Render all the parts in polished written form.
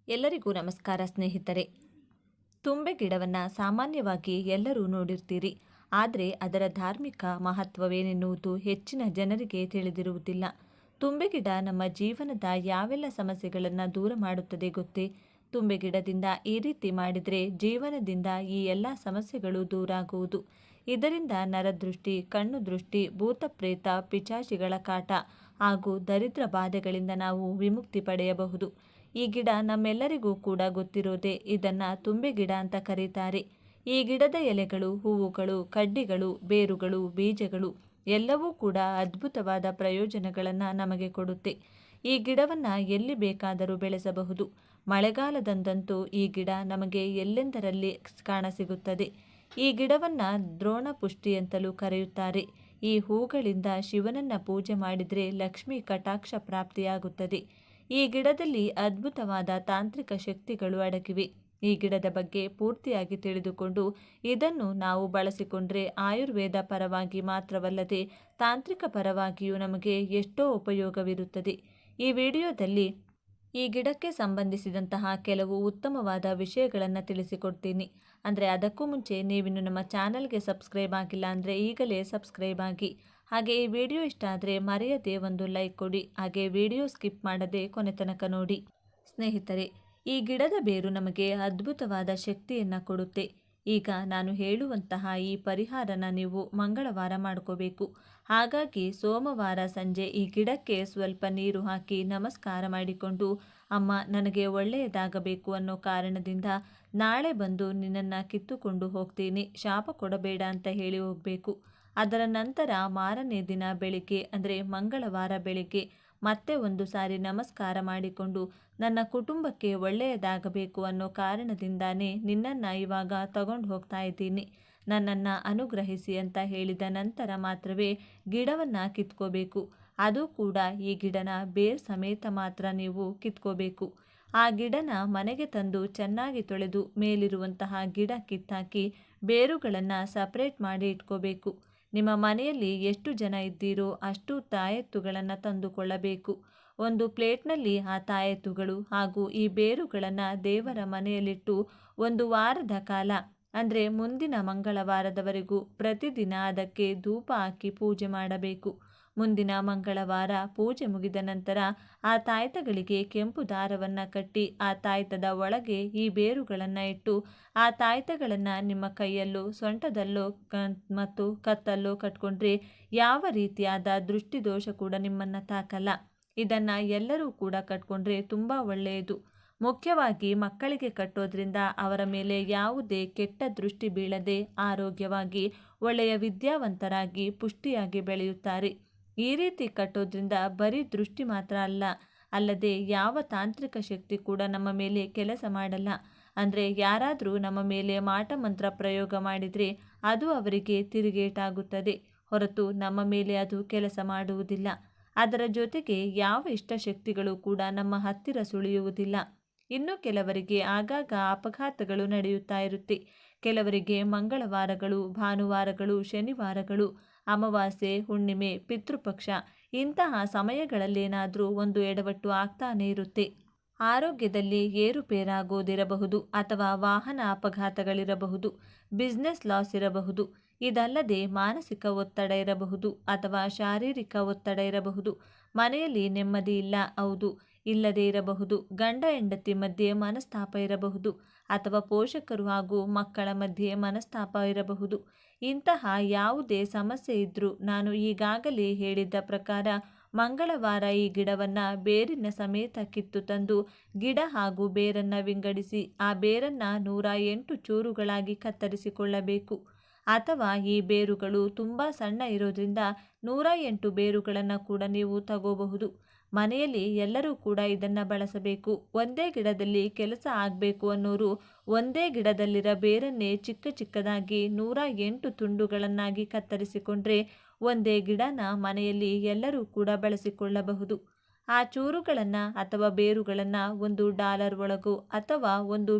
ಎಲ್ಲರಿಗೂ ನಮಸ್ಕಾರ ಸ್ನೇಹಿತರೆ. ತುಂಬೆ ಗಿಡವನ್ನು ಸಾಮಾನ್ಯವಾಗಿ ಎಲ್ಲರೂ ನೋಡಿರ್ತೀರಿ. ಆದರೆ ಅದರ ಧಾರ್ಮಿಕ ಮಹತ್ವವೇನೆನ್ನುವುದು ಹೆಚ್ಚಿನ ಜನರಿಗೆ ತಿಳಿದಿರುವುದಿಲ್ಲ. ತುಂಬೆ ಗಿಡ ನಮ್ಮ ಜೀವನದ ಯಾವೆಲ್ಲ ಸಮಸ್ಯೆಗಳನ್ನು ದೂರ ಮಾಡುತ್ತದೆ ಗೊತ್ತೇ? ತುಂಬೆ ಗಿಡದಿಂದ ಈ ರೀತಿ ಮಾಡಿದರೆ ಜೀವನದಿಂದ ಈ ಎಲ್ಲ ಸಮಸ್ಯೆಗಳು ದೂರ ಆಗುವುದು. ಇದರಿಂದ ನರದೃಷ್ಟಿ, ಕಣ್ಣು ದೃಷ್ಟಿ, ಭೂತ ಪ್ರೇತ, ಪಿಶಾಚಿಗಳ ಕಾಟ ಹಾಗೂ ದರಿದ್ರ ಬಾಧೆಗಳಿಂದ ನಾವು ವಿಮುಕ್ತಿ ಪಡೆಯಬಹುದು. ಈ ಗಿಡ ನಮ್ಮೆಲ್ಲರಿಗೂ ಕೂಡ ಗೊತ್ತಿರೋದೇ. ಇದನ್ನ ತುಂಬೆ ಗಿಡ ಅಂತ ಕರೀತಾರೆ. ಈ ಗಿಡದ ಎಲೆಗಳು, ಹೂವುಗಳು, ಕಡ್ಡಿಗಳು, ಬೇರುಗಳು, ಬೀಜಗಳು ಎಲ್ಲವೂ ಕೂಡ ಅದ್ಭುತವಾದ ಪ್ರಯೋಜನಗಳನ್ನು ನಮಗೆ ಕೊಡುತ್ತೆ. ಈ ಗಿಡವನ್ನು ಎಲ್ಲಿ ಬೇಕಾದರೂ ಬೆಳೆಸಬಹುದು. ಮಳೆಗಾಲದಂದಂತೂ ಈ ಗಿಡ ನಮಗೆ ಎಲ್ಲೆಂದರಲ್ಲಿ ಕಾಣಸಿಗುತ್ತದೆ. ಈ ಗಿಡವನ್ನು ದ್ರೋಣ ಪುಷ್ಟಿ ಅಂತಲೂ ಕರೆಯುತ್ತಾರೆ. ಈ ಹೂಗಳಿಂದ ಶಿವನನ್ನ ಪೂಜೆ ಮಾಡಿದರೆ ಲಕ್ಷ್ಮೀ ಕಟಾಕ್ಷ ಪ್ರಾಪ್ತಿಯಾಗುತ್ತದೆ. ಈ ಗಿಡದಲ್ಲಿ ಅದ್ಭುತವಾದ ತಾಂತ್ರಿಕ ಶಕ್ತಿಗಳು ಅಡಗಿವೆ. ಈ ಗಿಡದ ಬಗ್ಗೆ ಪೂರ್ತಿಯಾಗಿ ತಿಳಿದುಕೊಂಡು ಇದನ್ನು ನಾವು ಬಳಸಿಕೊಂಡ್ರೆ ಆಯುರ್ವೇದ ಪರವಾಗಿ ಮಾತ್ರವಲ್ಲದೆ ತಾಂತ್ರಿಕ ಪರವಾಗಿಯೂ ನಮಗೆ ಎಷ್ಟೋ ಉಪಯೋಗವಿರುತ್ತದೆ. ಈ ವಿಡಿಯೋದಲ್ಲಿ ಈ ಗಿಡಕ್ಕೆ ಸಂಬಂಧಿಸಿದಂತಹ ಕೆಲವು ಉತ್ತಮವಾದ ವಿಷಯಗಳನ್ನು ತಿಳಿಸಿಕೊಡ್ತೀನಿ. ಅಂದರೆ ಅದಕ್ಕೂ ಮುಂಚೆ ನೀವಿನ್ನು ನಮ್ಮ ಚಾನಲ್ಗೆ ಸಬ್ಸ್ಕ್ರೈಬ್ ಆಗಿಲ್ಲ ಅಂದರೆ ಈಗಲೇ ಸಬ್ಸ್ಕ್ರೈಬ್ ಆಗಿ. ಹಾಗೆ ಈ ವಿಡಿಯೋ ಇಷ್ಟ ಆದರೆ ಮರೆಯದೆ ಒಂದು ಲೈಕ್ ಕೊಡಿ. ಹಾಗೆ ವಿಡಿಯೋ ಸ್ಕಿಪ್ ಮಾಡದೆ ಕೊನೆ ತನಕ ನೋಡಿ. ಸ್ನೇಹಿತರೆ, ಈ ಗಿಡದ ಬೇರು ನಮಗೆ ಅದ್ಭುತವಾದ ಶಕ್ತಿಯನ್ನು ಕೊಡುತ್ತೆ. ಈಗ ನಾನು ಹೇಳುವಂತಹ ಈ ಪರಿಹಾರನ ನೀವು ಮಂಗಳವಾರ ಮಾಡ್ಕೋಬೇಕು. ಹಾಗಾಗಿ ಸೋಮವಾರ ಸಂಜೆ ಈ ಗಿಡಕ್ಕೆ ಸ್ವಲ್ಪ ನೀರು ಹಾಕಿ ನಮಸ್ಕಾರ ಮಾಡಿಕೊಂಡು, ಅಮ್ಮ ನನಗೆ ಒಳ್ಳೆಯದಾಗಬೇಕು ಅನ್ನೋ ಕಾರಣದಿಂದ ನಾಳೆ ಬಂದು ನಿನ್ನನ್ನು ಕಿತ್ತುಕೊಂಡು ಹೋಗ್ತೀನಿ, ಶಾಪ ಕೊಡಬೇಡ ಅಂತ ಹೇಳಿ ಹೋಗಬೇಕು. ಅದರ ನಂತರ ಮಾರನೇ ದಿನ ಬೆಳಿಗ್ಗೆ ಅಂದರೆ ಮಂಗಳವಾರ ಬೆಳಿಗ್ಗೆ ಮತ್ತೆ ಒಂದು ಸಾರಿ ನಮಸ್ಕಾರ ಮಾಡಿಕೊಂಡು, ನನ್ನ ಕುಟುಂಬಕ್ಕೆ ಒಳ್ಳೆಯದಾಗಬೇಕು ಅನ್ನೋ ಕಾರಣದಿಂದಾನೇ ನಿನ್ನನ್ನು ಇವಾಗ ತಗೊಂಡು ಹೋಗ್ತಾ ಇದ್ದೀನಿ, ನನ್ನನ್ನು ಅನುಗ್ರಹಿಸಿ ಅಂತ ಹೇಳಿದ ನಂತರ ಮಾತ್ರವೇ ಗಿಡವನ್ನು ಕಿತ್ಕೋಬೇಕು. ಅದು ಕೂಡ ಈ ಗಿಡನ ಬೇರ್ ಸಮೇತ ಮಾತ್ರ ನೀವು ಕಿತ್ಕೋಬೇಕು. ಆ ಗಿಡನ ಮನೆಗೆ ತಂದು ಚೆನ್ನಾಗಿ ತೊಳೆದು ಮೇಲಿರುವಂತಹ ಗಿಡ ಕಿತ್ತಾಕಿ ಬೇರುಗಳನ್ನು ಸಪ್ರೇಟ್ ಮಾಡಿ ಇಟ್ಕೋಬೇಕು. ನಿಮ್ಮ ಮನೆಯಲ್ಲಿ ಎಷ್ಟು ಜನ ಇದ್ದೀರೋ ಅಷ್ಟು ತಾಯೆತ್ತುಗಳನ್ನು ತಂದುಕೊಳ್ಳಬೇಕು. ಒಂದು ಪ್ಲೇಟ್ನಲ್ಲಿ ಆ ತಾಯೆತ್ತುಗಳು ಹಾಗೂ ಈ ಬೇರುಗಳನ್ನು ದೇವರ ಮನೆಯಲ್ಲಿಟ್ಟು ಒಂದು ವಾರದ ಕಾಲ ಅಂದರೆ ಮುಂದಿನ ಮಂಗಳವಾರದವರೆಗೂ ಪ್ರತಿದಿನ ಅದಕ್ಕೆ ಧೂಪ ಹಾಕಿ ಪೂಜೆ ಮಾಡಬೇಕು. ಮುಂದಿನ ಮಂಗಳವಾರ ಪೂಜೆ ಮುಗಿದ ನಂತರ ಆ ತಾಯ್ತಗಳಿಗೆ ಕೆಂಪು ದಾರವನ್ನು ಕಟ್ಟಿ ಆ ತಾಯ್ತದ ಒಳಗೆ ಈ ಬೇರುಗಳನ್ನು ಇಟ್ಟು ಆ ತಾಯ್ತಗಳನ್ನು ನಿಮ್ಮ ಕೈಯಲ್ಲೋ ಸೊಂಟದಲ್ಲೋ ಮತ್ತು ಕತ್ತಲ್ಲೋ ಕಟ್ಕೊಂಡ್ರೆ ಯಾವ ರೀತಿಯಾದ ದೃಷ್ಟಿದೋಷ ಕೂಡ ನಿಮ್ಮನ್ನು ತಾಕಲ್ಲ. ಇದನ್ನು ಎಲ್ಲರೂ ಕೂಡ ಕಟ್ಕೊಂಡ್ರೆ ತುಂಬ ಒಳ್ಳೆಯದು. ಮುಖ್ಯವಾಗಿ ಮಕ್ಕಳಿಗೆ ಕಟ್ಟೋದ್ರಿಂದ ಅವರ ಮೇಲೆ ಯಾವುದೇ ಕೆಟ್ಟ ದೃಷ್ಟಿ ಬೀಳದೆ ಆರೋಗ್ಯವಾಗಿ ಒಳ್ಳೆಯ ವಿದ್ಯಾವಂತರಾಗಿ ಪುಷ್ಟಿಯಾಗಿ ಬೆಳೆಯುತ್ತಾರೆ. ಈ ರೀತಿ ಕಟ್ಟೋದ್ರಿಂದ ಬರೀ ದೃಷ್ಟಿ ಮಾತ್ರ ಅಲ್ಲದೆ ಯಾವ ತಾಂತ್ರಿಕ ಶಕ್ತಿ ಕೂಡ ನಮ್ಮ ಮೇಲೆ ಕೆಲಸ ಮಾಡಲ್ಲ. ಅಂದರೆ ಯಾರಾದರೂ ನಮ್ಮ ಮೇಲೆ ಮಾಟ ಮಂತ್ರ ಪ್ರಯೋಗ ಮಾಡಿದರೆ ಅದು ಅವರಿಗೆ ತಿರುಗೇಟಾಗುತ್ತದೆ ಹೊರತು ನಮ್ಮ ಮೇಲೆ ಅದು ಕೆಲಸ ಮಾಡುವುದಿಲ್ಲ. ಅದರ ಜೊತೆಗೆ ಯಾವ ಇಷ್ಟ ಶಕ್ತಿಗಳು ಕೂಡ ನಮ್ಮ ಹತ್ತಿರ ಸುಳಿಯುವುದಿಲ್ಲ. ಇನ್ನು ಕೆಲವರಿಗೆ ಆಗಾಗ ಅಪಘಾತಗಳು ನಡೆಯುತ್ತಾ ಇರುತ್ತೆ. ಕೆಲವರಿಗೆ ಮಂಗಳವಾರಗಳು, ಭಾನುವಾರಗಳು, ಶನಿವಾರಗಳು, ಅಮಾವಾಸ್ಯೆ, ಹುಣ್ಣಿಮೆ, ಪಿತೃಪಕ್ಷ ಇಂತಹ ಸಮಯಗಳಲ್ಲೇನಾದರೂ ಒಂದು ಎಡವಟ್ಟು ಆಗ್ತಾನೇ ಇರುತ್ತೆ. ಆರೋಗ್ಯದಲ್ಲಿ ಏರುಪೇರಾಗೋದಿರಬಹುದು ಅಥವಾ ವಾಹನ ಅಪಘಾತಗಳಿರಬಹುದು, ಬಿಸ್ನೆಸ್ ಲಾಸ್ ಇರಬಹುದು. ಇದಲ್ಲದೆ ಮಾನಸಿಕ ಒತ್ತಡ ಇರಬಹುದು ಅಥವಾ ಶಾರೀರಿಕ ಒತ್ತಡ ಇರಬಹುದು. ಮನೆಯಲ್ಲಿ ನೆಮ್ಮದಿ ಇಲ್ಲ, ಹೌದು, ಇಲ್ಲದೇ ಇರಬಹುದು. ಗಂಡ ಹೆಂಡತಿ ಮಧ್ಯೆ ಮನಸ್ತಾಪ ಇರಬಹುದು ಅಥವಾ ಪೋಷಕರು ಹಾಗೂ ಮಕ್ಕಳ ಮಧ್ಯೆ ಮನಸ್ತಾಪ ಇರಬಹುದು. ಇಂತಹ ಯಾವುದೇ ಸಮಸ್ಯೆ ಇದ್ದರೂ ನಾನು ಈಗಾಗಲೇ ಹೇಳಿದ್ದ ಪ್ರಕಾರ ಮಂಗಳವಾರ ಈ ಗಿಡವನ್ನು ಬೇರಿನ ಸಮೇತ ಕಿತ್ತು ತಂದು ಗಿಡ ಹಾಗೂ ಬೇರನ್ನು ವಿಂಗಡಿಸಿ ಆ ಬೇರನ್ನು 108 ಚೂರುಗಳಾಗಿ ಕತ್ತರಿಸಿಕೊಳ್ಳಬೇಕು. ಅಥವಾ ಈ ಬೇರುಗಳು ತುಂಬ ಸಣ್ಣ ಇರೋದ್ರಿಂದ 108 ಬೇರುಗಳನ್ನು ಕೂಡ ನೀವು ತಗೋಬಹುದು. ಮನೆಯಲ್ಲಿ ಎಲ್ಲರೂ ಕೂಡ ಇದನ್ನು ಬಳಸಬೇಕು. ಒಂದೇ ಗಿಡದಲ್ಲಿ ಕೆಲಸ ಆಗಬೇಕು ಅನ್ನೋರು ಒಂದೇ ಗಿಡದಲ್ಲಿರೋ ಬೇರನ್ನೇ ಚಿಕ್ಕ ಚಿಕ್ಕದಾಗಿ 108 ತುಂಡುಗಳನ್ನಾಗಿ ಕತ್ತರಿಸಿಕೊಂಡ್ರೆ ಒಂದೇ ಗಿಡನ ಮನೆಯಲ್ಲಿ ಎಲ್ಲರೂ ಕೂಡ ಬಳಸಿಕೊಳ್ಳಬಹುದು. ಆ ಚೂರುಗಳನ್ನು ಅಥವಾ ಬೇರುಗಳನ್ನು ಒಂದು ಡಾಲರ್ ಒಳಗೋ ಅಥವಾ ಒಂದು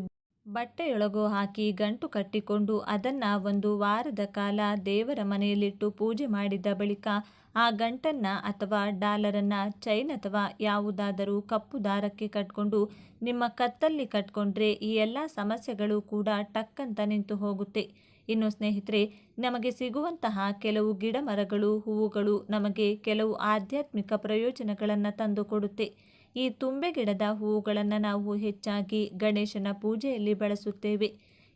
ಬಟ್ಟೆಯೊಳಗೋ ಹಾಕಿ ಗಂಟು ಕಟ್ಟಿಕೊಂಡು ಅದನ್ನು ಒಂದು ವಾರದ ಕಾಲ ದೇವರ ಮನೆಯಲ್ಲಿಟ್ಟು ಪೂಜೆ ಮಾಡಿದ ಬಳಿಕ ಆ ಗಂಟನ್ನು ಅಥವಾ ಡಾಲರನ್ನು ಚೈನ್ ಅಥವಾ ಯಾವುದಾದರೂ ಕಪ್ಪು ದಾರಕ್ಕೆ ಕಟ್ಕೊಂಡು ನಿಮ್ಮ ಕತ್ತಲ್ಲಿ ಕಟ್ಕೊಂಡ್ರೆ ಈ ಎಲ್ಲ ಸಮಸ್ಯೆಗಳು ಕೂಡ ಟಕ್ಕಂತ ನಿಂತು ಹೋಗುತ್ತೆ. ಇನ್ನು ಸ್ನೇಹಿತರೆ, ನಮಗೆ ಸಿಗುವಂತಹ ಕೆಲವು ಗಿಡ ಮರಗಳು ಹೂವುಗಳು ನಮಗೆ ಕೆಲವು ಆಧ್ಯಾತ್ಮಿಕ ಪ್ರಯೋಜನಗಳನ್ನು ತಂದುಕೊಡುತ್ತೆ. ಈ ತುಂಬೆ ಗಿಡದ ಹೂವುಗಳನ್ನು ನಾವು ಹೆಚ್ಚಾಗಿ ಗಣೇಶನ ಪೂಜೆಯಲ್ಲಿ ಬಳಸುತ್ತೇವೆ.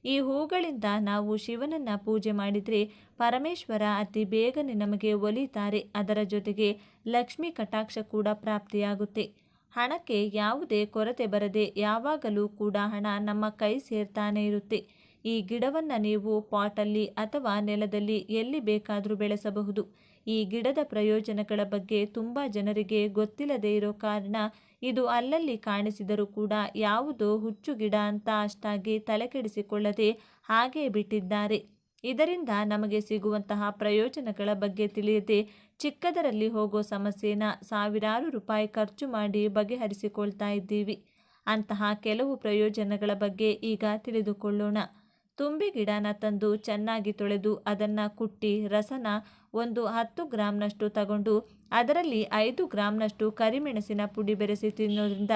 ಈ ಹೂಗಳಿಂದ ನಾವು ಶಿವನನ್ನು ಪೂಜೆ ಮಾಡಿದರೆ ಪರಮೇಶ್ವರ ಅತಿ ಬೇಗನೆ ನಮಗೆ ಒಲಿತಾರೆ. ಅದರ ಜೊತೆಗೆ ಲಕ್ಷ್ಮೀ ಕಟಾಕ್ಷ ಕೂಡ ಪ್ರಾಪ್ತಿಯಾಗುತ್ತೆ. ಹಣಕ್ಕೆ ಯಾವುದೇ ಕೊರತೆ ಬರದೆ ಯಾವಾಗಲೂ ಕೂಡ ಹಣ ನಮ್ಮ ಕೈ ಸೇರ್ತಾನೆ ಇರುತ್ತೆ. ಈ ಗಿಡವನ್ನು ನೀವು ಪಾಟಲ್ಲಿ ಅಥವಾ ನೆಲದಲ್ಲಿ ಎಲ್ಲಿ ಬೇಕಾದರೂ ಬೆಳೆಸಬಹುದು. ಈ ಗಿಡದ ಪ್ರಯೋಜನಗಳ ಬಗ್ಗೆ ತುಂಬ ಜನರಿಗೆ ಗೊತ್ತಿಲ್ಲದೇ ಇರೋ ಕಾರಣ ಇದು ಅಲ್ಲಲ್ಲಿ ಕಾಣಿಸಿದರೂ ಕೂಡ ಯಾವುದೋ ಹುಚ್ಚು ಗಿಡ ಅಂತ ಅಷ್ಟಾಗಿ ತಲೆಕೆಡಿಸಿಕೊಳ್ಳದೆ ಹಾಗೇ ಬಿಟ್ಟಿದ್ದಾರೆ. ಇದರಿಂದ ನಮಗೆ ಸಿಗುವಂತಹ ಪ್ರಯೋಜನಗಳ ಬಗ್ಗೆ ತಿಳಿಯದೆ ಚಿಕ್ಕದರಲ್ಲಿ ಹೋಗೋ ಸಮಸ್ಯೆನ ಸಾವಿರಾರು ರೂಪಾಯಿ ಖರ್ಚು ಮಾಡಿ ಬಗೆಹರಿಸಿಕೊಳ್ತಾ ಇದ್ದೀವಿ. ಅಂತಹ ಕೆಲವು ಪ್ರಯೋಜನಗಳ ಬಗ್ಗೆ ಈಗ ತಿಳಿದುಕೊಳ್ಳೋಣ. ತುಂಬೆ ಗಿಡನ ತಂದು ಚೆನ್ನಾಗಿ ತೊಳೆದು ಅದನ್ನು ಕುಟ್ಟಿ ರಸನ ಒಂದು 10 ಗ್ರಾಂನಷ್ಟು ತಗೊಂಡು ಅದರಲ್ಲಿ 5 ಗ್ರಾಂನಷ್ಟು ಕರಿಮೆಣಸಿನ ಪುಡಿ ಬೆರೆಸಿ ತಿನ್ನೋದ್ರಿಂದ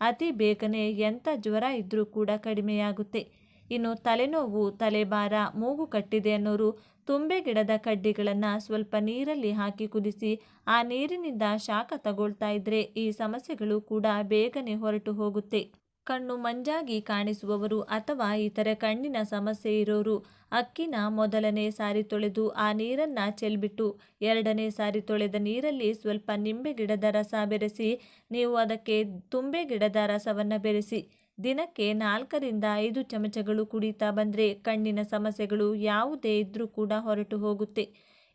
ಅತಿ ಬೇಗನೆ ಎಂಥ ಜ್ವರ ಇದ್ದರೂ ಕೂಡ ಕಡಿಮೆಯಾಗುತ್ತೆ. ಇನ್ನು ತಲೆನೋವು, ತಲೆಭಾರ, ಮೂಗು ಕಟ್ಟಿದೆ ಅನ್ನೋರು ತುಂಬೆ ಗಿಡದ ಕಡ್ಡಿಗಳನ್ನು ಸ್ವಲ್ಪ ನೀರಲ್ಲಿ ಹಾಕಿ ಕುದಿಸಿ ಆ ನೀರಿನಿಂದ ಶಾಖ ತಗೊಳ್ತಾ ಇದ್ರೆ ಈ ಸಮಸ್ಯೆಗಳು ಕೂಡ ಬೇಗನೆ ಹೊರಟು ಹೋಗುತ್ತೆ. ಕಣ್ಣು ಮಂಜಾಗಿ ಕಾಣಿಸುವವರು ಅಥವಾ ಇತರೆ ಕಣ್ಣಿನ ಸಮಸ್ಯೆ ಇರೋರು ಅಕ್ಕಿನ ಮೊದಲನೇ ಸಾರಿ ತೊಳೆದು ಆ ನೀರನ್ನು ಚೆಲ್ಬಿಟ್ಟು 2ನೇ ಸಾರಿ ತೊಳೆದ ನೀರಲ್ಲಿ ಸ್ವಲ್ಪ ನಿಂಬೆ ಗಿಡದ ರಸ ಬೆರೆಸಿ ನೀವು ಅದಕ್ಕೆ ತುಂಬೆ ಗಿಡದ ರಸವನ್ನು ಬೆರೆಸಿ ದಿನಕ್ಕೆ 4ರಿಂದ 5 ಚಮಚಗಳು ಕುಡಿತಾ ಬಂದರೆ ಕಣ್ಣಿನ ಸಮಸ್ಯೆಗಳು ಯಾವುದೇ ಇದ್ರೂ ಕೂಡ ಹೊರಟು ಹೋಗುತ್ತೆ.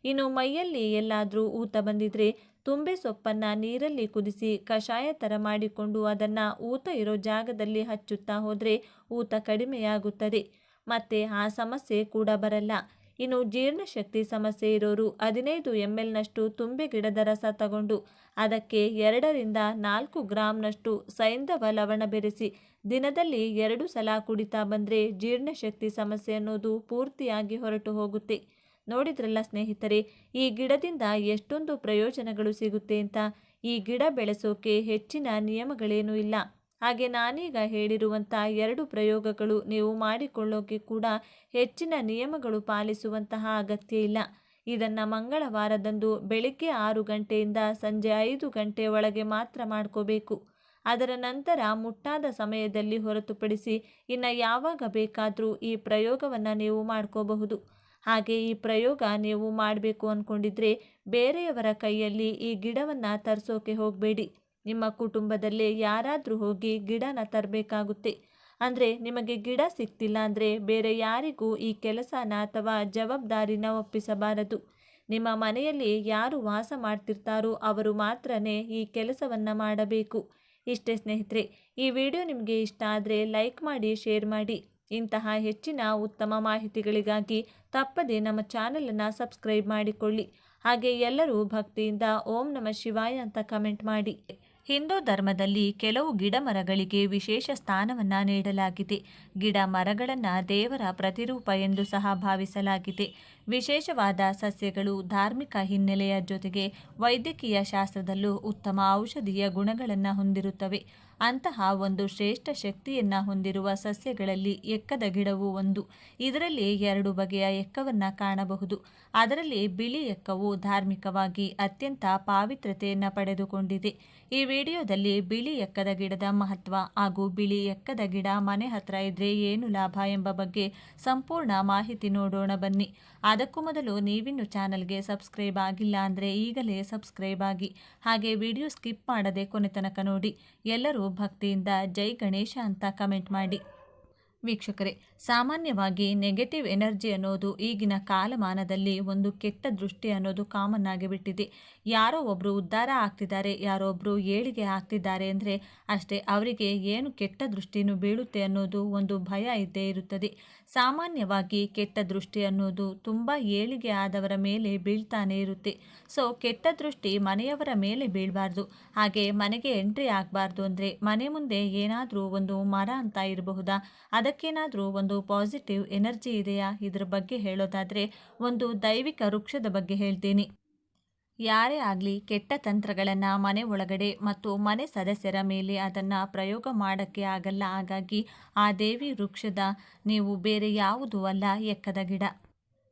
ಇನ್ನು ಮೈಯಲ್ಲಿ ಎಲ್ಲಾದರೂ ಊತ ಬಂದಿದ್ರೆ ತುಂಬೆ ಸೊಪ್ಪನ್ನು ನೀರಲ್ಲಿ ಕುದಿಸಿ ಕಷಾಯ ಥರ ಮಾಡಿಕೊಂಡು ಅದನ್ನು ಊತ ಇರೋ ಜಾಗದಲ್ಲಿ ಹಚ್ಚುತ್ತಾ ಹೋದರೆ ಊತ ಕಡಿಮೆಯಾಗುತ್ತದೆ ಮತ್ತು ಆ ಸಮಸ್ಯೆ ಕೂಡ ಬರಲ್ಲ. ಇನ್ನು ಜೀರ್ಣಶಕ್ತಿ ಸಮಸ್ಯೆ ಇರೋರು 15 mlನಷ್ಟು ತುಂಬೆ ಗಿಡದ ರಸ ತಗೊಂಡು ಅದಕ್ಕೆ 2ರಿಂದ 4 ಗ್ರಾಂನಷ್ಟು ಸೈಂಧವ ಲವಣ ಬೆರೆಸಿ ದಿನದಲ್ಲಿ 2 ಸಲ ಕುಡಿತಾ ಬಂದರೆ ಜೀರ್ಣಶಕ್ತಿ ಸಮಸ್ಯೆ ಅನ್ನೋದು ಪೂರ್ತಿಯಾಗಿ ಹೊರಟು ಹೋಗುತ್ತೆ. ನೋಡಿದ್ರಲ್ಲ ಸ್ನೇಹಿತರೆ, ಈ ಗಿಡದಿಂದ ಎಷ್ಟೊಂದು ಪ್ರಯೋಜನಗಳು ಸಿಗುತ್ತೆ ಅಂತ. ಈ ಗಿಡ ಬೆಳೆಸೋಕೆ ಹೆಚ್ಚಿನ ನಿಯಮಗಳೇನೂ ಇಲ್ಲ. ಹಾಗೆ ನಾನೀಗ ಹೇಳಿರುವಂಥ 2 ಪ್ರಯೋಗಗಳು ನೀವು ಮಾಡಿಕೊಳ್ಳೋಕೆ ಕೂಡ ಹೆಚ್ಚಿನ ನಿಯಮಗಳು ಪಾಲಿಸುವಂತಹ ಅಗತ್ಯ ಇಲ್ಲ. ಇದನ್ನು ಮಂಗಳವಾರದಂದು ಬೆಳಿಗ್ಗೆ 6 ಗಂಟೆಯಿಂದ ಸಂಜೆ 5 ಗಂಟೆ ಒಳಗೆ ಮಾತ್ರ ಮಾಡ್ಕೋಬೇಕು. ಅದರ ನಂತರ ಮುಟ್ಟಾದ ಸಮಯದಲ್ಲಿ ಹೊರತುಪಡಿಸಿ ಇನ್ನು ಯಾವಾಗ ಬೇಕಾದರೂ ಈ ಪ್ರಯೋಗವನ್ನು ನೀವು ಮಾಡ್ಕೋಬಹುದು. ಹಾಗೆ ಈ ಪ್ರಯೋಗ ನೀವು ಮಾಡಬೇಕು ಅಂದ್ಕೊಂಡಿದ್ರೆ ಬೇರೆಯವರ ಕೈಯಲ್ಲಿ ಈ ಗಿಡವನ್ನು ತರಿಸೋಕೆ ಹೋಗಬೇಡಿ. ನಿಮ್ಮ ಕುಟುಂಬದಲ್ಲೇ ಯಾರಾದರೂ ಹೋಗಿ ಗಿಡನ ತರಬೇಕಾಗುತ್ತೆ. ಅಂದರೆ ನಿಮಗೆ ಗಿಡ ಸಿಗ್ತಿಲ್ಲ ಅಂದರೆ ಬೇರೆ ಯಾರಿಗೂ ಈ ಕೆಲಸನ ಅಥವಾ ಜವಾಬ್ದಾರಿನ ಒಪ್ಪಿಸಬಾರದು. ನಿಮ್ಮ ಮನೆಯಲ್ಲಿ ಯಾರು ವಾಸ ಮಾಡ್ತಿರ್ತಾರೋ ಅವರು ಮಾತ್ರನೇ ಈ ಕೆಲಸವನ್ನು ಮಾಡಬೇಕು. ಇಷ್ಟೇ ಸ್ನೇಹಿತರೆ, ಈ ವಿಡಿಯೋ ನಿಮಗೆ ಇಷ್ಟ ಆದರೆ ಲೈಕ್ ಮಾಡಿ, ಶೇರ್ ಮಾಡಿ. ಇಂತಹ ಹೆಚ್ಚಿನ ಉತ್ತಮ ಮಾಹಿತಿಗಳಿಗಾಗಿ ತಪ್ಪದೆ ನಮ್ಮ ಚಾನಲನ್ನು ಸಬ್ಸ್ಕ್ರೈಬ್ ಮಾಡಿಕೊಳ್ಳಿ. ಹಾಗೆ ಎಲ್ಲರೂ ಭಕ್ತಿಯಿಂದ ಓಂ ನಮಃ ಶಿವಾಯ ಅಂತ ಕಮೆಂಟ್ ಮಾಡಿ. ಹಿಂದೂ ಧರ್ಮದಲ್ಲಿ ಕೆಲವು ಗಿಡ ಮರಗಳಿಗೆ ವಿಶೇಷ ಸ್ಥಾನವನ್ನು ನೀಡಲಾಗಿದೆ. ಗಿಡ ಮರಗಳನ್ನು ದೇವರ ಪ್ರತಿರೂಪ ಎಂದು ಸಹ ಭಾವಿಸಲಾಗಿದೆ. ವಿಶೇಷವಾದ ಸಸ್ಯಗಳು ಧಾರ್ಮಿಕ ಹಿನ್ನೆಲೆಯ ಜೊತೆಗೆ ವೈದ್ಯಕೀಯ ಶಾಸ್ತ್ರದಲ್ಲೂ ಉತ್ತಮ ಔಷಧೀಯ ಗುಣಗಳನ್ನು ಹೊಂದಿರುತ್ತವೆ. ಅಂತಹ ಒಂದು ಶ್ರೇಷ್ಠ ಶಕ್ತಿಯನ್ನು ಹೊಂದಿರುವ ಸಸ್ಯಗಳಲ್ಲಿ ಎಕ್ಕದ ಗಿಡವು ಒಂದು. ಇದರಲ್ಲಿ 2 ಬಗೆಯ ಎಕ್ಕವನ್ನು ಕಾಣಬಹುದು. ಅದರಲ್ಲಿ ಬಿಳಿ ಎಕ್ಕವು ಧಾರ್ಮಿಕವಾಗಿ ಅತ್ಯಂತ ಪಾವಿತ್ರ್ಯತೆಯನ್ನು ಪಡೆದುಕೊಂಡಿದೆ. ಈ ವಿಡಿಯೋದಲ್ಲಿ ಬಿಳಿ ಎಕ್ಕದ ಗಿಡದ ಮಹತ್ವ ಹಾಗೂ ಬಿಳಿ ಎಕ್ಕದ ಗಿಡ ಮನೆ ಹತ್ರ ಇದ್ರೆ ಏನು ಲಾಭ ಎಂಬ ಬಗ್ಗೆ ಸಂಪೂರ್ಣ ಮಾಹಿತಿ ನೋಡೋಣ ಬನ್ನಿ. ಅದಕ್ಕೂ ಮೊದಲು ನೀವಿನ್ನು ಚಾನಲ್ಗೆ ಸಬ್ಸ್ಕ್ರೈಬ್ ಆಗಿಲ್ಲ ಅಂದರೆ ಈಗಲೇ ಸಬ್ಸ್ಕ್ರೈಬ್ ಆಗಿ. ಹಾಗೆ ವಿಡಿಯೋ ಸ್ಕಿಪ್ ಮಾಡದೆ ಕೊನೆ ತನಕ ನೋಡಿ. ಎಲ್ಲರೂ ಭಕ್ತಿಯಿಂದ ಜೈ ಗಣೇಶ ಅಂತ ಕಮೆಂಟ್ ಮಾಡಿ. ವೀಕ್ಷಕರೇ, ಸಾಮಾನ್ಯವಾಗಿ ನೆಗೆಟಿವ್ ಎನರ್ಜಿ ಅನ್ನೋದು ಈಗಿನ ಕಾಲಮಾನದಲ್ಲಿ ಒಂದು ಕೆಟ್ಟ ದೃಷ್ಟಿ ಅನ್ನೋದು ಕಾಮನ್ ಆಗಿಬಿಟ್ಟಿದೆ. ಯಾರೋ ಒಬ್ಬರು ಉದ್ಧಾರ ಆಗ್ತಿದ್ದಾರೆ, ಯಾರೋ ಒಬ್ಬರು ಏಳಿಗೆ ಆಗ್ತಿದ್ದಾರೆ ಅಂದರೆ ಅಷ್ಟೇ ಅವರಿಗೆ ಏನು ಕೆಟ್ಟ ದೃಷ್ಟಿನೂ ಬೀಳುತ್ತೆ ಅನ್ನೋದು ಒಂದು ಭಯ ಇದ್ದೇ ಇರುತ್ತದೆ. ಸಾಮಾನ್ಯವಾಗಿ ಕೆಟ್ಟ ದೃಷ್ಟಿ ಅನ್ನೋದು ತುಂಬ ಏಳಿಗೆ ಆದವರ ಮೇಲೆ ಬೀಳ್ತಾನೆ ಇರುತ್ತೆ. ಸೊ ಕೆಟ್ಟ ದೃಷ್ಟಿ ಮನೆಯವರ ಮೇಲೆ ಬೀಳಬಾರ್ದು. ಹಾಗೆ ಮನೆಗೆ ಎಂಟ್ರಿ ಆಗಬಾರ್ದು ಅಂದರೆ ಮನೆ ಮುಂದೆ ಏನಾದರೂ ಒಂದು ಮರ ಅಂತ ಇರಬಹುದಾ, ಅದಕ್ಕೇನಾದರೂ ಒಂದು ಪಾಸಿಟಿವ್ ಎನರ್ಜಿ ಇದೆಯಾ, ಇದ್ರ ಬಗ್ಗೆ ಹೇಳೋದಾದರೆ ಒಂದು ದೈವಿಕ ವೃಕ್ಷದ ಬಗ್ಗೆ ಹೇಳ್ತೀನಿ. ಯಾರೇ ಆಗಲಿ ಕೆಟ್ಟ ತಂತ್ರಗಳನ್ನು ಮನೆ ಒಳಗಡೆ ಮತ್ತು ಮನೆ ಸದಸ್ಯರ ಮೇಲೆ ಅದನ್ನು ಪ್ರಯೋಗ ಮಾಡೋಕ್ಕೆ ಆಗಲ್ಲ. ಹಾಗಾಗಿ ಆ ದೇವಿ ವೃಕ್ಷದ ನೀವು ಬೇರೆ ಯಾವುದೂ ಅಲ್ಲ, ಎಕ್ಕದ ಗಿಡ.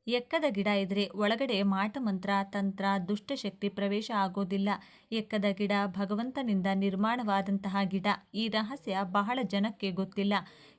ಎಕ್ಕದ ಗಿಡ ಇದ್ರೆ ಒಳಗಡೆ ಮಾಟಮಂತ್ರ ತಂತ್ರ ದುಷ್ಟಶಕ್ತಿ ಪ್ರವೇಶ ಆಗೋದಿಲ್ಲ. ಎಕ್ಕದ ಗಿಡ ಭಗವಂತನಿಂದ ನಿರ್ಮಾಣವಾದಂತಹ ಗಿಡ. ಈ ರಹಸ್ಯ ಬಹಳ ಜನಕ್ಕೆ ಗೊತ್ತಿಲ್ಲ.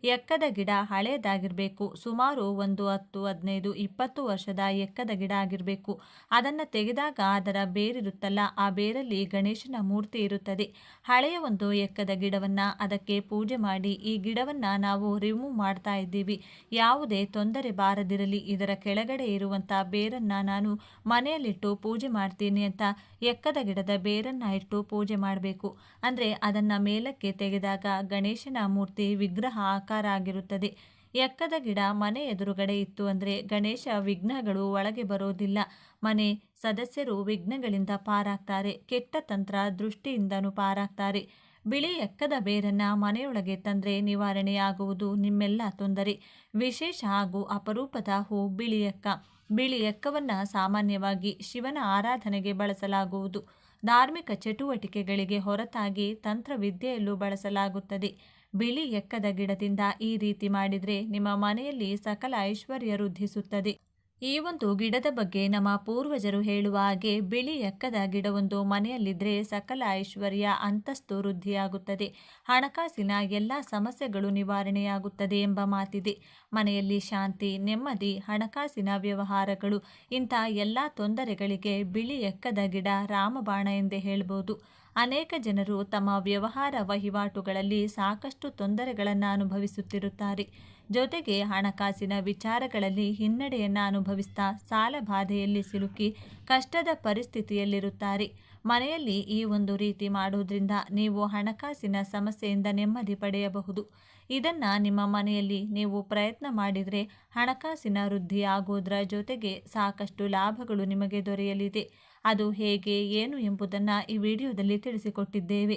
ಎಕ್ಕದ ಗಿಡ ಹಳೆಯದಾಗಿರಬೇಕು, ಸುಮಾರು ಒಂದು 10, 15, 20 ವರ್ಷದ ಎಕ್ಕದ ಗಿಡ ಆಗಿರಬೇಕು. ಅದನ್ನು ತೆಗೆದಾಗ ಅದರ ಬೇರಿರುತ್ತಲ್ಲ, ಆ ಬೇರಲ್ಲಿ ಗಣೇಶನ ಮೂರ್ತಿ ಇರುತ್ತದೆ. ಹಳೆಯ ಒಂದು ಎಕ್ಕದ ಗಿಡವನ್ನು ಅದಕ್ಕೆ ಪೂಜೆ ಮಾಡಿ ಈ ಗಿಡವನ್ನು ನಾವು ರಿಮೂವ್ ಮಾಡ್ತಾ ಇದ್ದೀವಿ. ಯಾವುದೇ ತೊಂದರೆ ಬಾರದಿರಲಿ, ಇದರ ಕೆಳಗಡೆ ಇರುವಂಥ ಬೇರನ್ನು ನಾನು ಮನೆಯಲ್ಲಿಟ್ಟು ಪೂಜೆ ಮಾಡ್ತೀನಿ ಅಂತ ಎಕ್ಕದ ಗಿಡದ ಬೇರನ್ನು ಇಟ್ಟು ಪೂಜೆ ಮಾಡಬೇಕು. ಅಂದರೆ ಅದನ್ನು ಮೇಲಕ್ಕೆ ತೆಗೆದಾಗ ಗಣೇಶನ ಮೂರ್ತಿ ವಿಗ್ರಹ ಆಕಾರ ಆಗಿರುತ್ತದೆ. ಎಕ್ಕದ ಗಿಡ ಮನೆ ಎದುರುಗಡೆ ಇತ್ತು ಅಂದರೆ ಗಣೇಶ ವಿಘ್ನಗಳು ಒಳಗೆ ಬರೋದಿಲ್ಲ. ಮನೆ ಸದಸ್ಯರು ವಿಘ್ನಗಳಿಂದ ಪಾರಾಗ್ತಾರೆ, ಕೆಟ್ಟ ತಂತ್ರ ದೃಷ್ಟಿಯಿಂದನೂ ಪಾರಾಗ್ತಾರೆ. ಬಿಳಿ ಎಕ್ಕದ ಬೇರನ್ನು ಮನೆಯೊಳಗೆ ತಂದರೆ ನಿವಾರಣೆಯಾಗುವುದು ನಿಮ್ಮೆಲ್ಲ ತೊಂದರೆ. ವಿಶೇಷ ಹಾಗೂ ಅಪರೂಪದ ಹೂ ಬಿಳಿ ಎಕ್ಕ. ಬಿಳಿ ಎಕ್ಕವನ್ನು ಸಾಮಾನ್ಯವಾಗಿ ಶಿವನ ಆರಾಧನೆಗೆ ಬಳಸಲಾಗುವುದು. ಧಾರ್ಮಿಕ ಚಟುವಟಿಕೆಗಳಿಗೆ ಹೊರತಾಗಿ ತಂತ್ರವಿದ್ಯೆಯಲ್ಲೂ ಬಳಸಲಾಗುತ್ತದೆ. ಬಿಳಿ ಎಕ್ಕದ ಗಿಡದಿಂದ ಈ ರೀತಿ ಮಾಡಿದರೆ ನಿಮ್ಮ ಮನೆಯಲ್ಲಿ ಸಕಲ ಐಶ್ವರ್ಯ ವೃದ್ಧಿಸುತ್ತದೆ. ಈ ಒಂದು ಗಿಡದ ಬಗ್ಗೆ ನಮ್ಮ ಪೂರ್ವಜರು ಹೇಳುವ ಹಾಗೆ ಬಿಳಿ ಎಕ್ಕದ ಗಿಡವೊಂದು ಮನೆಯಲ್ಲಿದ್ದರೆ ಸಕಲ ಐಶ್ವರ್ಯ ಅಂತಸ್ತು ವೃದ್ಧಿಯಾಗುತ್ತದೆ, ಹಣಕಾಸಿನ ಎಲ್ಲ ಸಮಸ್ಯೆಗಳು ನಿವಾರಣೆಯಾಗುತ್ತದೆ ಎಂಬ ಮಾತಿದೆ. ಮನೆಯಲ್ಲಿ ಶಾಂತಿ, ನೆಮ್ಮದಿ, ಹಣಕಾಸಿನ ವ್ಯವಹಾರಗಳು ಇಂಥ ಎಲ್ಲ ತೊಂದರೆಗಳಿಗೆ ಬಿಳಿ ಎಕ್ಕದ ಗಿಡ ರಾಮಬಾಣ ಎಂದೇ ಹೇಳ್ಬೋದು. ಅನೇಕ ಜನರು ತಮ್ಮ ವ್ಯವಹಾರ ವಹಿವಾಟುಗಳಲ್ಲಿ ಸಾಕಷ್ಟು ತೊಂದರೆಗಳನ್ನು ಅನುಭವಿಸುತ್ತಿರುತ್ತಾರೆ. ಜೊತೆಗೆ ಹಣಕಾಸಿನ ವಿಚಾರಗಳಲ್ಲಿ ಹಿನ್ನಡೆಯನ್ನು ಅನುಭವಿಸ್ತಾ ಸಾಲ ಬಾಧೆಯಲ್ಲಿ ಸಿಲುಕಿ ಕಷ್ಟದ ಪರಿಸ್ಥಿತಿಯಲ್ಲಿರುತ್ತಾರೆ. ಮನೆಯಲ್ಲಿ ಈ ಒಂದು ರೀತಿ ಮಾಡೋದ್ರಿಂದ ನೀವು ಹಣಕಾಸಿನ ಸಮಸ್ಯೆಯಿಂದ ನೆಮ್ಮದಿ ಪಡೆಯಬಹುದು. ಇದನ್ನು ನಿಮ್ಮ ಮನೆಯಲ್ಲಿ ನೀವು ಪ್ರಯತ್ನ ಮಾಡಿದರೆ ಹಣಕಾಸಿನ ವೃದ್ಧಿ ಆಗೋದ್ರ ಜೊತೆಗೆ ಸಾಕಷ್ಟು ಲಾಭಗಳು ನಿಮಗೆ ದೊರೆಯಲಿದೆ. ಅದು ಹೇಗೆ ಏನು ಎಂಬುದನ್ನು ಈ ವಿಡಿಯೋದಲ್ಲಿ ತಿಳಿಸಿಕೊಟ್ಟಿದ್ದೇವೆ.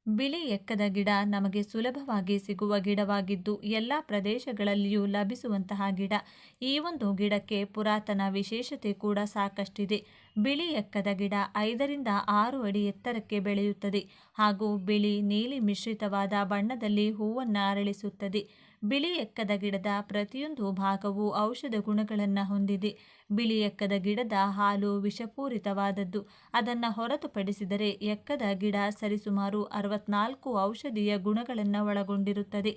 ಬಿಳಿ ಎಕ್ಕದ ಗಿಡ ನಮಗೆ ಸುಲಭವಾಗಿ ಸಿಗುವ ಗಿಡವಾಗಿದ್ದು ಎಲ್ಲ ಪ್ರದೇಶಗಳಲ್ಲಿಯೂ ಲಭಿಸುವಂತಹ ಗಿಡ. ಈ ಒಂದು ಗಿಡಕ್ಕೆ ಪುರಾತನ ವಿಶೇಷತೆ ಕೂಡ ಸಾಕಷ್ಟಿದೆ. ಬಿಳಿ ಎಕ್ಕದ ಗಿಡ 5ರಿಂದ 6 ಅಡಿ ಎತ್ತರಕ್ಕೆ ಬೆಳೆಯುತ್ತದೆ ಹಾಗೂ ಬಿಳಿ ನೀಲಿ ಮಿಶ್ರಿತವಾದ ಬಣ್ಣದಲ್ಲಿ ಹೂವನ್ನು ಅರಳಿಸುತ್ತದೆ. ಬಿಳಿ ಎಕ್ಕದ ಗಿಡದ ಪ್ರತಿಯೊಂದು ಭಾಗವು ಔಷಧ ಗುಣಗಳನ್ನು ಹೊಂದಿದೆ. ಬಿಳಿ ಎಕ್ಕದ ಗಿಡದ ಹಾಲು ವಿಷಪೂರಿತವಾದದ್ದು. ಅದನ್ನು ಹೊರತುಪಡಿಸಿದರೆ ಎಕ್ಕದ ಗಿಡ ಸರಿಸುಮಾರು 64 ಔಷಧೀಯ ಗುಣಗಳನ್ನು ಒಳಗೊಂಡಿರುತ್ತದೆ.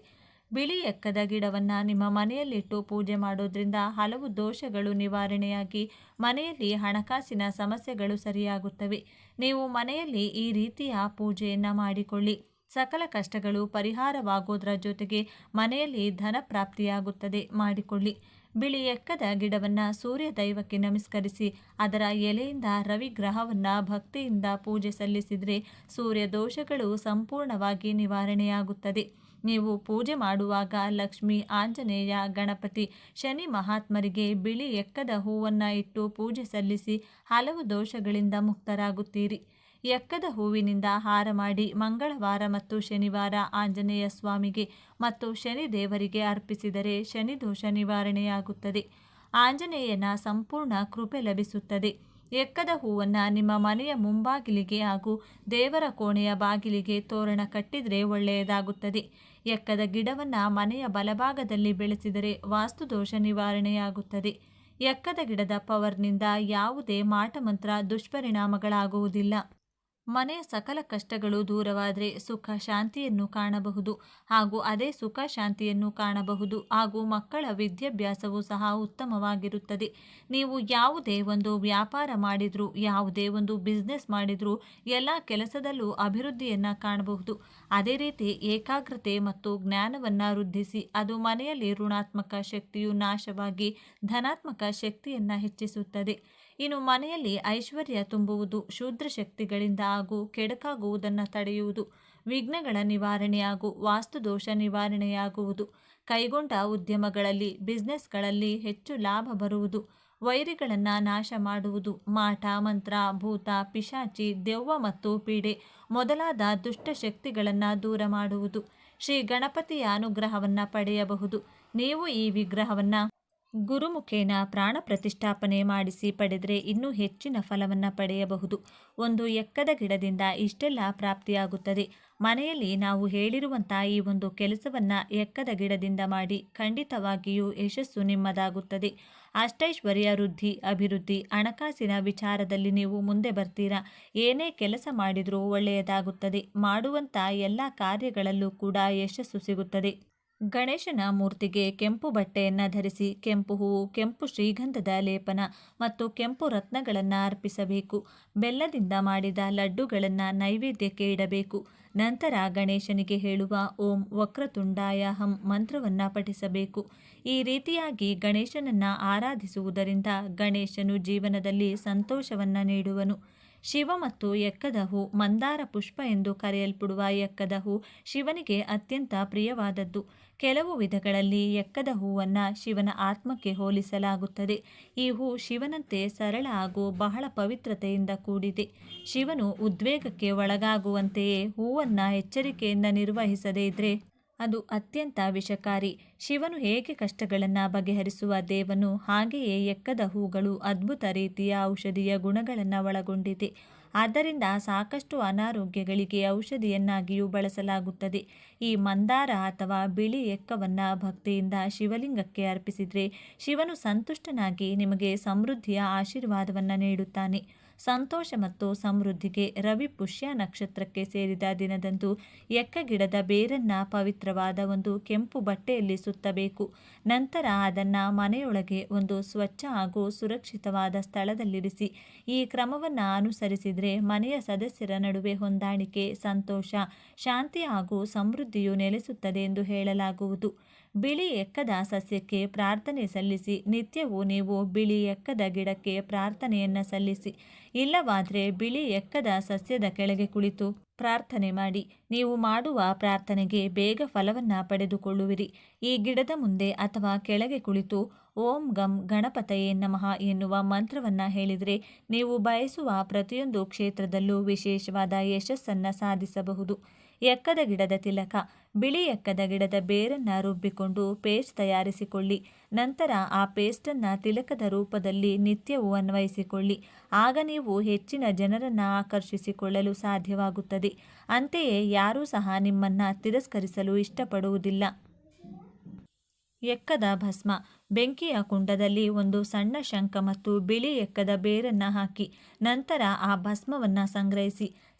ಬಿಳಿ ಎಕ್ಕದ ಗಿಡವನ್ನು ನಿಮ್ಮ ಮನೆಯಲ್ಲಿಟ್ಟು ಪೂಜೆ ಮಾಡೋದ್ರಿಂದ ಹಲವು ದೋಷಗಳು ನಿವಾರಣೆಯಾಗಿ ಮನೆಯಲ್ಲಿ ಹಣಕಾಸಿನ ಸಮಸ್ಯೆಗಳು ಸರಿಯಾಗುತ್ತವೆ. ನೀವು ಮನೆಯಲ್ಲಿ ಈ ರೀತಿಯ ಪೂಜೆಯನ್ನು ಮಾಡಿಕೊಳ್ಳಿ. ಸಕಲ ಕಷ್ಟಗಳು ಪರಿಹಾರವಾಗೋದ್ರ ಜೊತೆಗೆ ಮನೆಯಲ್ಲಿ ಧನ ಪ್ರಾಪ್ತಿಯಾಗುತ್ತದೆ. ಮಾಡಿಕೊಳ್ಳಿ. ಬಿಳಿ ಎಕ್ಕದ ಗಿಡವನ್ನು ಸೂರ್ಯ ದೈವಕ್ಕೆ ನಮಸ್ಕರಿಸಿ ಅದರ ಎಲೆಯಿಂದ ರವಿ ಗ್ರಹವನ್ನು ಭಕ್ತಿಯಿಂದ ಪೂಜೆ ಸಲ್ಲಿಸಿದರೆ ಸೂರ್ಯ ದೋಷಗಳು ಸಂಪೂರ್ಣವಾಗಿ ನಿವಾರಣೆಯಾಗುತ್ತದೆ. ನೀವು ಪೂಜೆ ಮಾಡುವಾಗ ಲಕ್ಷ್ಮಿ, ಆಂಜನೇಯ, ಗಣಪತಿ, ಶನಿ ಮಹಾತ್ಮರಿಗೆ ಬಿಳಿ ಎಕ್ಕದ ಹೂವನ್ನು ಇಟ್ಟು ಪೂಜೆ ಸಲ್ಲಿಸಿ ಹಲವು ದೋಷಗಳಿಂದ ಮುಕ್ತರಾಗುತ್ತೀರಿ. ಎಕ್ಕದ ಹೂವಿನಿಂದ ಹಾರ ಮಾಡಿ ಮಂಗಳವಾರ ಮತ್ತು ಶನಿವಾರ ಆಂಜನೇಯ ಸ್ವಾಮಿಗೆ ಮತ್ತು ಶನಿ ದೇವರಿಗೆ ಅರ್ಪಿಸಿದರೆ ಶನಿ ದೋಷ ನಿವಾರಣೆಯಾಗುತ್ತದೆ. ಆಂಜನೇಯನ ಸಂಪೂರ್ಣ ಕೃಪೆ ಲಭಿಸುತ್ತದೆ. ಎಕ್ಕದ ಹೂವನ್ನು ನಿಮ್ಮ ಮನೆಯ ಮುಂಬಾಗಿಲಿಗೆ ಹಾಗೂ ದೇವರ ಕೋಣೆಯ ಬಾಗಿಲಿಗೆ ತೋರಣ ಕಟ್ಟಿದರೆ ಒಳ್ಳೆಯದಾಗುತ್ತದೆ. ಎಕ್ಕದ ಗಿಡವನ್ನು ಮನೆಯ ಬಲಭಾಗದಲ್ಲಿ ಬೆಳೆಸಿದರೆ ವಾಸ್ತುದೋಷ ನಿವಾರಣೆಯಾಗುತ್ತದೆ. ಎಕ್ಕದ ಗಿಡದ ಪವರ್ನಿಂದ ಯಾವುದೇ ಮಾಟಮಂತ್ರ ದುಷ್ಪರಿಣಾಮಗಳಾಗುವುದಿಲ್ಲ. ಮನೆಯ ಸಕಲ ಕಷ್ಟಗಳು ದೂರವಾದರೆ ಸುಖ ಶಾಂತಿಯನ್ನು ಕಾಣಬಹುದು ಹಾಗೂ ಅದೇ ಸುಖ ಶಾಂತಿಯನ್ನು ಕಾಣಬಹುದು ಹಾಗೂ ಮಕ್ಕಳ ವಿದ್ಯಾಭ್ಯಾಸವೂ ಸಹ ಉತ್ತಮವಾಗಿರುತ್ತದೆ. ನೀವು ಯಾವುದೇ ಒಂದು ವ್ಯಾಪಾರ ಮಾಡಿದರೂ ಯಾವುದೇ ಒಂದು ಬಿಸ್ನೆಸ್ ಮಾಡಿದರೂ ಎಲ್ಲ ಕೆಲಸದಲ್ಲೂ ಅಭಿವೃದ್ಧಿಯನ್ನು ಕಾಣಬಹುದು. ಅದೇ ರೀತಿ ಏಕಾಗ್ರತೆ ಮತ್ತು ಜ್ಞಾನವನ್ನು ವೃದ್ಧಿಸಿ ಅದು ಮನೆಯಲ್ಲಿ ಋಣಾತ್ಮಕ ಶಕ್ತಿಯು ನಾಶವಾಗಿ ಧನಾತ್ಮಕ ಶಕ್ತಿಯನ್ನು ಹೆಚ್ಚಿಸುತ್ತದೆ. ಇನ್ನು ಮನೆಯಲ್ಲಿ ಐಶ್ವರ್ಯ ತುಂಬುವುದು, ಶೂದ್ರ ಶಕ್ತಿಗಳಿಂದ ಹಾಗೂ ಕೆಡುಕಾಗುವುದನ್ನು ತಡೆಯುವುದು, ವಿಘ್ನಗಳ ನಿವಾರಣೆ ಹಾಗೂ ವಾಸ್ತುದೋಷ ನಿವಾರಣೆಯಾಗುವುದು, ಕೈಗೊಂಡ ಉದ್ಯಮಗಳಲ್ಲಿ ಬಿಸ್ನೆಸ್ಗಳಲ್ಲಿ ಹೆಚ್ಚು ಲಾಭ ಬರುವುದು, ವೈರಿಗಳನ್ನು ನಾಶ ಮಾಡುವುದು, ಮಾಟ ಮಂತ್ರ, ಭೂತ ಪಿಶಾಚಿ, ದೆವ್ವ ಮತ್ತು ಪೀಡೆ ಮೊದಲಾದ ದುಷ್ಟ ಶಕ್ತಿಗಳನ್ನು ದೂರ ಮಾಡುವುದು, ಶ್ರೀ ಗಣಪತಿಯ ಅನುಗ್ರಹವನ್ನು ಪಡೆಯಬಹುದು. ನೀವು ಈ ವಿಗ್ರಹವನ್ನು ಗುರುಮುಖೇನ ಪ್ರಾಣ ಪ್ರತಿಷ್ಠಾಪನೆ ಮಾಡಿಸಿ ಪಡೆದರೆ ಇನ್ನೂ ಹೆಚ್ಚಿನ ಫಲವನ್ನು ಪಡೆಯಬಹುದು. ಒಂದು ಎಕ್ಕದ ಗಿಡದಿಂದ ಇಷ್ಟೆಲ್ಲ ಪ್ರಾಪ್ತಿಯಾಗುತ್ತದೆ. ಮನೆಯಲ್ಲಿ ನಾವು ಹೇಳಿರುವಂಥ ಈ ಒಂದು ಕೆಲಸವನ್ನು ಎಕ್ಕದ ಗಿಡದಿಂದ ಮಾಡಿ ಖಂಡಿತವಾಗಿಯೂ ಯಶಸ್ಸು ನಿಮ್ಮದಾಗುತ್ತದೆ. ಅಷ್ಟೈಶ್ವರ್ಯ ವೃದ್ಧಿ, ಅಭಿವೃದ್ಧಿ, ಹಣಕಾಸಿನ ವಿಚಾರದಲ್ಲಿ ನೀವು ಮುಂದೆ ಬರ್ತೀರಾ. ಏನೇ ಕೆಲಸ ಮಾಡಿದರೂ ಒಳ್ಳೆಯದಾಗುತ್ತದೆ. ಮಾಡುವಂಥ ಎಲ್ಲ ಕಾರ್ಯಗಳಲ್ಲೂ ಕೂಡ ಯಶಸ್ಸು ಸಿಗುತ್ತದೆ. ಗಣೇಶನ ಮೂರ್ತಿಗೆ ಕೆಂಪು ಬಟ್ಟೆಯನ್ನು ಧರಿಸಿ ಕೆಂಪು ಹೂವು, ಕೆಂಪು ಶ್ರೀಗಂಧದ ಲೇಪನ ಮತ್ತು ಕೆಂಪು ರತ್ನಗಳನ್ನು ಅರ್ಪಿಸಬೇಕು. ಬೆಲ್ಲದಿಂದ ಮಾಡಿದ ಲಡ್ಡುಗಳನ್ನು ನೈವೇದ್ಯಕ್ಕೆ ಇಡಬೇಕು. ನಂತರ ಗಣೇಶನಿಗೆ ಹೇಳುವ ಓಂ ವಕ್ರತುಂಡಾಯ ಹಂ ಮಂತ್ರವನ್ನು ಪಠಿಸಬೇಕು. ಈ ರೀತಿಯಾಗಿ ಗಣೇಶನನ್ನು ಆರಾಧಿಸುವುದರಿಂದ ಗಣೇಶನು ಜೀವನದಲ್ಲಿ ಸಂತೋಷವನ್ನು ನೀಡುವನು. ಶಿವ ಮತ್ತು ಎಕ್ಕದ ಹೂ, ಮಂದಾರ ಪುಷ್ಪ ಎಂದು ಕರೆಯಲ್ಪಡುವ ಎಕ್ಕದ ಹೂ ಶಿವನಿಗೆ ಅತ್ಯಂತ ಪ್ರಿಯವಾದದ್ದು. ಕೆಲವು ವಿಧಗಳಲ್ಲಿ ಎಕ್ಕದ ಹೂವನ್ನು ಶಿವನ ಆತ್ಮಕ್ಕೆ ಹೋಲಿಸಲಾಗುತ್ತದೆ. ಈ ಹೂ ಶಿವನಂತೆ ಸರಳ ಹಾಗೂ ಬಹಳ ಪವಿತ್ರತೆಯಿಂದ ಕೂಡಿದೆ. ಶಿವನು ಉದ್ವೇಗಕ್ಕೆ ಒಳಗಾಗುವಂತೆಯೇ ಹೂವನ್ನು ಎಚ್ಚರಿಕೆಯಿಂದ ನಿರ್ವಹಿಸದೇ ಇದ್ದರೆ ಅದು ಅತ್ಯಂತ ವಿಷಕಾರಿ. ಶಿವನು ಹೇಗೆ ಕಷ್ಟಗಳನ್ನು ಬಗೆಹರಿಸುವ ದೇವನು, ಹಾಗೆಯೇ ಎಕ್ಕದ ಹೂಗಳು ಅದ್ಭುತ ರೀತಿಯ ಔಷಧೀಯ ಗುಣಗಳನ್ನು ಒಳಗೊಂಡಿದೆ. ಆದ್ದರಿಂದ ಸಾಕಷ್ಟು ಅನಾರೋಗ್ಯಗಳಿಗೆ ಔಷಧಿಯನ್ನಾಗಿಯೂ ಬಳಸಲಾಗುತ್ತದೆ. ಈ ಮಂದಾರ ಅಥವಾ ಬಿಳಿ ಎಕ್ಕವನ್ನು ಭಕ್ತಿಯಿಂದ ಶಿವಲಿಂಗಕ್ಕೆ ಅರ್ಪಿಸಿದರೆ ಶಿವನು ಸಂತುಷ್ಟನಾಗಿ ನಿಮಗೆ ಸಮೃದ್ಧಿಯ ಆಶೀರ್ವಾದವನ್ನು ನೀಡುತ್ತಾನೆ. ಸಂತೋಷ ಮತ್ತು ಸಮೃದ್ಧಿಗೆ ರವಿ ಪುಷ್ಯ ನಕ್ಷತ್ರಕ್ಕೆ ಸೇರಿದ ದಿನದಂದು ಎಕ್ಕ ಗಿಡದ ಬೇರನ್ನು ಪವಿತ್ರವಾದ ಒಂದು ಕೆಂಪು ಬಟ್ಟೆಯಲ್ಲಿ ಸುತ್ತಬೇಕು. ನಂತರ ಅದನ್ನು ಮನೆಯೊಳಗೆ ಒಂದು ಸ್ವಚ್ಛ ಹಾಗೂ ಸುರಕ್ಷಿತವಾದ ಸ್ಥಳದಲ್ಲಿರಿಸಿ. ಈ ಕ್ರಮವನ್ನು ಅನುಸರಿಸಿದರೆ ಮನೆಯ ಸದಸ್ಯರ ನಡುವೆ ಹೊಂದಾಣಿಕೆ, ಸಂತೋಷ, ಶಾಂತಿ ಹಾಗೂ ಸಮೃದ್ಧಿಯು ನೆಲೆಸುತ್ತದೆ ಎಂದು ಹೇಳಲಾಗುವುದು. ಬಿಳಿ ಎಕ್ಕದ ಸಸ್ಯಕ್ಕೆ ಪ್ರಾರ್ಥನೆ ಸಲ್ಲಿಸಿ. ನಿತ್ಯವೂ ನೀವು ಬಿಳಿ ಎಕ್ಕದ ಗಿಡಕ್ಕೆ ಪ್ರಾರ್ಥನೆಯನ್ನು ಸಲ್ಲಿಸಿ. ಇಲ್ಲವಾದರೆ ಬಿಳಿ ಎಕ್ಕದ ಸಸ್ಯದ ಕೆಳಗೆ ಕುಳಿತು ಪ್ರಾರ್ಥನೆ ಮಾಡಿ. ನೀವು ಮಾಡುವ ಪ್ರಾರ್ಥನೆಗೆ ಬೇಗ ಫಲವನ್ನು ಪಡೆದುಕೊಳ್ಳುವಿರಿ. ಈ ಗಿಡದ ಮುಂದೆ ಅಥವಾ ಕೆಳಗೆ ಕುಳಿತು ಓಂ ಗಂ ಗಣಪತಯೇ ನಮಃ ಎನ್ನುವ ಮಂತ್ರವನ್ನು ಹೇಳಿದರೆ ನೀವು ಬಯಸುವ ಪ್ರತಿಯೊಂದು ಕ್ಷೇತ್ರದಲ್ಲೂ ವಿಶೇಷವಾದ ಯಶಸ್ಸನ್ನು ಸಾಧಿಸಬಹುದು. ಎಕ್ಕದ ಗಿಡದ ತಿಲಕ. ಬಿಳಿ ಎಕ್ಕದ ಗಿಡದ ಬೇರನ್ನು ರುಬ್ಬಿಕೊಂಡು ಪೇಸ್ಟ್ ತಯಾರಿಸಿಕೊಳ್ಳಿ. ನಂತರ ಆ ಪೇಸ್ಟನ್ನು ತಿಲಕದ ರೂಪದಲ್ಲಿ ನಿತ್ಯವೂ ಅನ್ವಯಿಸಿಕೊಳ್ಳಿ. ಆಗ ನೀವು ಹೆಚ್ಚಿನ ಜನರನ್ನು ಆಕರ್ಷಿಸಿಕೊಳ್ಳಲು ಸಾಧ್ಯವಾಗುತ್ತದೆ. ಅಂತೆಯೇ ಯಾರೂ ಸಹ ನಿಮ್ಮನ್ನು ತಿರಸ್ಕರಿಸಲು ಇಷ್ಟಪಡುವುದಿಲ್ಲ. ಎಕ್ಕದ ಭಸ್ಮ. ಬೆಂಕಿಯ ಕುಂಡದಲ್ಲಿ ಒಂದು ಸಣ್ಣ ಶಂಖ ಮತ್ತು ಬಿಳಿ ಎಕ್ಕದ ಬೇರನ್ನು ಹಾಕಿ ನಂತರ ಆ ಭಸ್ಮವನ್ನು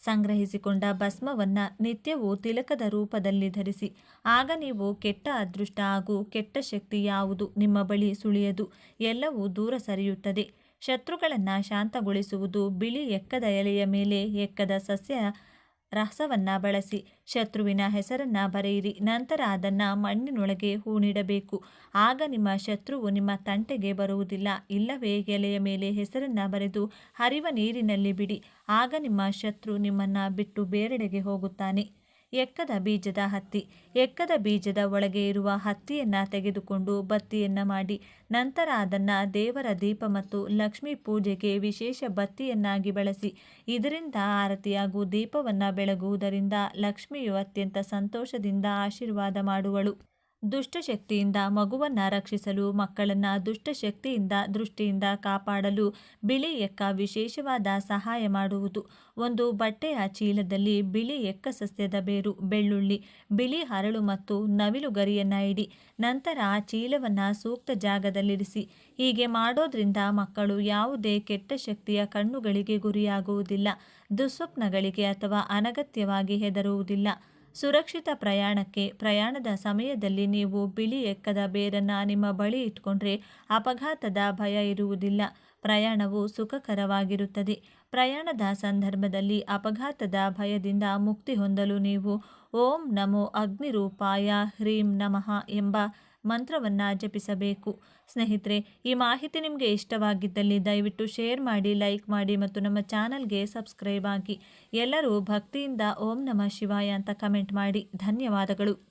ಸಂಗ್ರಹಿಸಿಕೊಂಡ ಭಸ್ಮವನ್ನು ನಿತ್ಯವೂ ತಿಲಕದ ರೂಪದಲ್ಲಿ ಧರಿಸಿ. ಆಗ ನೀವು ಕೆಟ್ಟ ಅದೃಷ್ಟ ಹಾಗೂ ಕೆಟ್ಟ ಶಕ್ತಿ ಯಾವುದು ನಿಮ್ಮ ಬಳಿ ಸುಳಿಯದು, ಎಲ್ಲವೂ ದೂರ ಸರಿಯುತ್ತದೆ. ಶತ್ರುಗಳನ್ನು ಶಾಂತಗೊಳಿಸುವುದು. ಬಿಳಿ ಎಕ್ಕದ ಎಲೆಯ ಮೇಲೆ ಎಕ್ಕದ ಸಸ್ಯ ರಸವನ್ನು ಬಳಸಿ ಶತ್ರುವಿನ ಹೆಸರನ್ನು ಬರೆಯಿರಿ. ನಂತರ ಅದನ್ನು ಮಣ್ಣಿನೊಳಗೆ ಹೂಣಿಡಬೇಕು. ಆಗ ನಿಮ್ಮ ಶತ್ರುವು ನಿಮ್ಮ ತಂಟೆಗೆ ಬರುವುದಿಲ್ಲ. ಇಲ್ಲವೇ ಎಲೆಯ ಮೇಲೆ ಹೆಸರನ್ನು ಬರೆದು ಹರಿವ ನೀರಿನಲ್ಲಿ ಬಿಡಿ. ಆಗ ನಿಮ್ಮ ಶತ್ರು ನಿಮ್ಮನ್ನು ಬಿಟ್ಟು ಬೇರೆಡೆಗೆ ಹೋಗುತ್ತಾನೆ. ಎಕ್ಕದ ಬೀಜದ ಹತ್ತಿ. ಎಕ್ಕದ ಬೀಜದ ಒಳಗೆ ಇರುವ ಹತ್ತಿಯನ್ನು ತೆಗೆದುಕೊಂಡು ಬತ್ತಿಯನ್ನು ಮಾಡಿ ನಂತರ ಅದನ್ನು ದೇವರ ದೀಪ ಮತ್ತು ಲಕ್ಷ್ಮೀ ಪೂಜೆಗೆ ವಿಶೇಷ ಬತ್ತಿಯನ್ನಾಗಿ ಬಳಸಿ. ಇದರಿಂದ ಆರತಿ ಹಾಗೂ ದೀಪವನ್ನು ಬೆಳಗುವುದರಿಂದ ಲಕ್ಷ್ಮಿಯು ಅತ್ಯಂತ ಸಂತೋಷದಿಂದ ಆಶೀರ್ವಾದ ಮಾಡುವಳು. ದುಷ್ಟಶಕ್ತಿಯಿಂದ ಮಗುವನ್ನು ರಕ್ಷಿಸಲು, ಮಕ್ಕಳನ್ನು ದುಷ್ಟಶಕ್ತಿಯಿಂದ ದೃಷ್ಟಿಯಿಂದ ಕಾಪಾಡಲು ಬಿಳಿ ಎಕ್ಕ ವಿಶೇಷವಾದ ಸಹಾಯ ಮಾಡುವುದು. ಒಂದು ಬಟ್ಟೆಯ ಚೀಲದಲ್ಲಿ ಬಿಳಿ ಎಕ್ಕ ಸಸ್ಯದ ಬೇರು, ಬೆಳ್ಳುಳ್ಳಿ, ಬಿಳಿ ಹರಳು ಮತ್ತು ನವಿಲು ಗರಿಯನ್ನು ಇಡಿ. ನಂತರ ಆ ಚೀಲವನ್ನು ಸೂಕ್ತ ಜಾಗದಲ್ಲಿರಿಸಿ. ಹೀಗೆ ಮಾಡೋದ್ರಿಂದ ಮಕ್ಕಳು ಯಾವುದೇ ಕೆಟ್ಟ ಶಕ್ತಿಯ ಕಣ್ಣುಗಳಿಗೆ ಗುರಿಯಾಗುವುದಿಲ್ಲ, ದುಸ್ವಪ್ನಗಳಿಗೆ ಅಥವಾ ಅನಗತ್ಯವಾಗಿ ಹೆದರುವುದಿಲ್ಲ. ಸುರಕ್ಷಿತ ಪ್ರಯಾಣಕ್ಕೆ. ಪ್ರಯಾಣದ ಸಮಯದಲ್ಲಿ ನೀವು ಬಿಳಿ ಎಕ್ಕದ ಬೇರನ್ನು ನಿಮ್ಮ ಬಳಿ ಇಟ್ಕೊಂಡ್ರೆ ಅಪಘಾತದ ಭಯ ಇರುವುದಿಲ್ಲ. ಪ್ರಯಾಣವು ಸುಖಕರವಾಗಿರುತ್ತದೆ. ಪ್ರಯಾಣದ ಸಂದರ್ಭದಲ್ಲಿ ಅಪಘಾತದ ಭಯದಿಂದ ಮುಕ್ತಿ ಹೊಂದಲು ನೀವು ಓಂ ನಮೋ ಅಗ್ನಿರೂಪಾಯ ಹ್ರೀಂ ನಮಃ ಎಂಬ ಮಂತ್ರವನ್ನು ಜಪಿಸಬೇಕು. ಸ್ನೇಹಿತರೆ, ಈ ಮಾಹಿತಿ ನಿಮಗೆ ಇಷ್ಟವಾಗಿದ್ದಲ್ಲಿ ದಯವಿಟ್ಟು ಶೇರ್ ಮಾಡಿ, ಲೈಕ್ ಮಾಡಿ ಮತ್ತು ನಮ್ಮ ಚಾನಲ್ಗೆ ಸಬ್ಸ್ಕ್ರೈಬ್ ಆಗಿ. ಎಲ್ಲರೂ ಭಕ್ತಿಯಿಂದ ಓಂ ನಮಃ ಶಿವಾಯ ಅಂತ ಕಮೆಂಟ್ ಮಾಡಿ. ಧನ್ಯವಾದಗಳು.